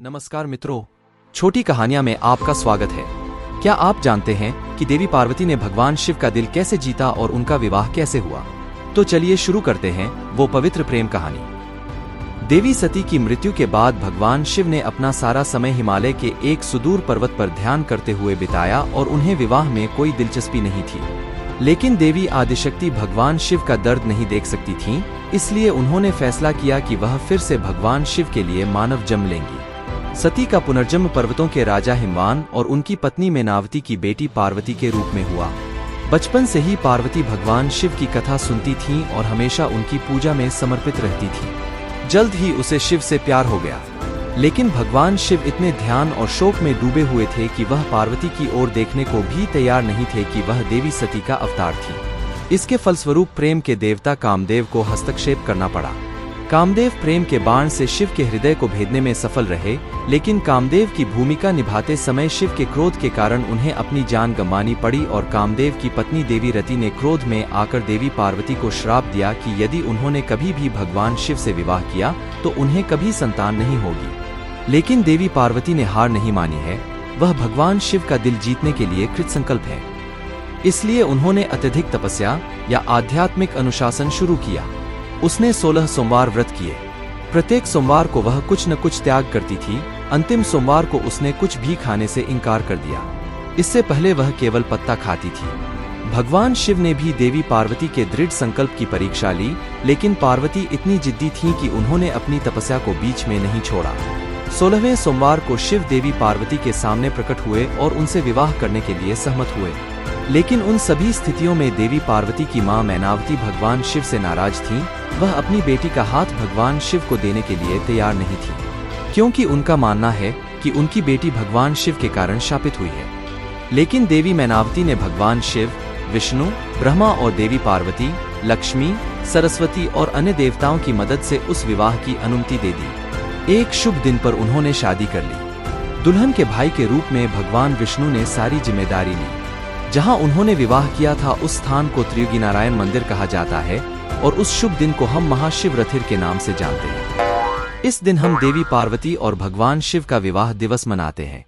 नमस्कार मित्रों, छोटी कहानियां में आपका स्वागत है। क्या आप जानते हैं कि देवी पार्वती ने भगवान शिव का दिल कैसे जीता और उनका विवाह कैसे हुआ? तो चलिए शुरू करते हैं वो पवित्र प्रेम कहानी। देवी सती की मृत्यु के बाद भगवान शिव ने अपना सारा समय हिमालय के एक सुदूर पर्वत पर ध्यान करते हुए बिताया और उन्हें विवाह में कोई दिलचस्पी नहीं थी। लेकिन देवी आदिशक्ति भगवान शिव का दर्द नहीं देख सकती थीं, इसलिए उन्होंने फैसला किया कि वह फिर से भगवान शिव के लिए मानव जन्म लेंगी। सती का पुनर्जन्म पर्वतों के राजा हिमवान और उनकी पत्नी मेनावती की बेटी पार्वती के रूप में हुआ। बचपन से ही पार्वती भगवान शिव की कथा सुनती थीं और हमेशा उनकी पूजा में समर्पित रहती थीं। जल्द ही उसे शिव से प्यार हो गया, लेकिन भगवान शिव इतने ध्यान और शोक में डूबे हुए थे कि वह पार्वती की ओर देखने को भी तैयार नहीं थे कि वह देवी सती का अवतार थी। इसके फलस्वरूप प्रेम के देवता कामदेव को हस्तक्षेप करना पड़ा। कामदेव प्रेम के बाण से शिव के हृदय को भेदने में सफल रहे, लेकिन कामदेव की भूमिका निभाते समय शिव के क्रोध के कारण उन्हें अपनी जान गंवानी पड़ी और कामदेव की पत्नी देवी रति ने क्रोध में आकर देवी पार्वती को श्राप दिया कि यदि उन्होंने कभी भी भगवान शिव से विवाह किया तो उन्हें कभी संतान नहीं होगी। लेकिन देवी पार्वती ने हार नहीं मानी है, वह भगवान शिव का दिल जीतने के लिए कृतसंकल्प है। इसलिए उन्होंने अत्यधिक तपस्या या आध्यात्मिक अनुशासन शुरू किया। उसने 16 सोमवार व्रत किए। प्रत्येक सोमवार को वह कुछ न कुछ त्याग करती थी। अंतिम सोमवार को उसने कुछ भी खाने से इनकार कर दिया। इससे पहले वह केवल पत्ता खाती थी। भगवान शिव ने भी देवी पार्वती के दृढ़ संकल्प की परीक्षा ली, लेकिन पार्वती इतनी जिद्दी थी कि उन्होंने अपनी तपस्या को बीच में नहीं छोड़ा। 16वें सोमवार को शिव देवी पार्वती के सामने प्रकट हुए और उनसे विवाह करने के लिए सहमत हुए। लेकिन उन सभी स्थितियों में देवी पार्वती की मां मेनावती भगवान शिव से नाराज थीं। वह अपनी बेटी का हाथ भगवान शिव को देने के लिए तैयार नहीं थी, क्योंकि उनका मानना है कि उनकी बेटी भगवान शिव के कारण शापित हुई है। लेकिन देवी मेनावती ने भगवान शिव, विष्णु, ब्रह्मा और देवी पार्वती, लक्ष्मी, सरस्वती और अन्य देवताओं की मदद से उस विवाह की अनुमति दे दी। एक शुभ दिन पर उन्होंने शादी कर ली। दुल्हन के भाई के रूप में भगवान विष्णु ने सारी जिम्मेदारी ली। जहां उन्होंने विवाह किया था उस स्थान को त्रियुगीनारायण मंदिर कहा जाता है और उस शुभ दिन को हम महाशिवरात्रि के नाम से जानते हैं। इस दिन हम देवी पार्वती और भगवान शिव का विवाह दिवस मनाते हैं।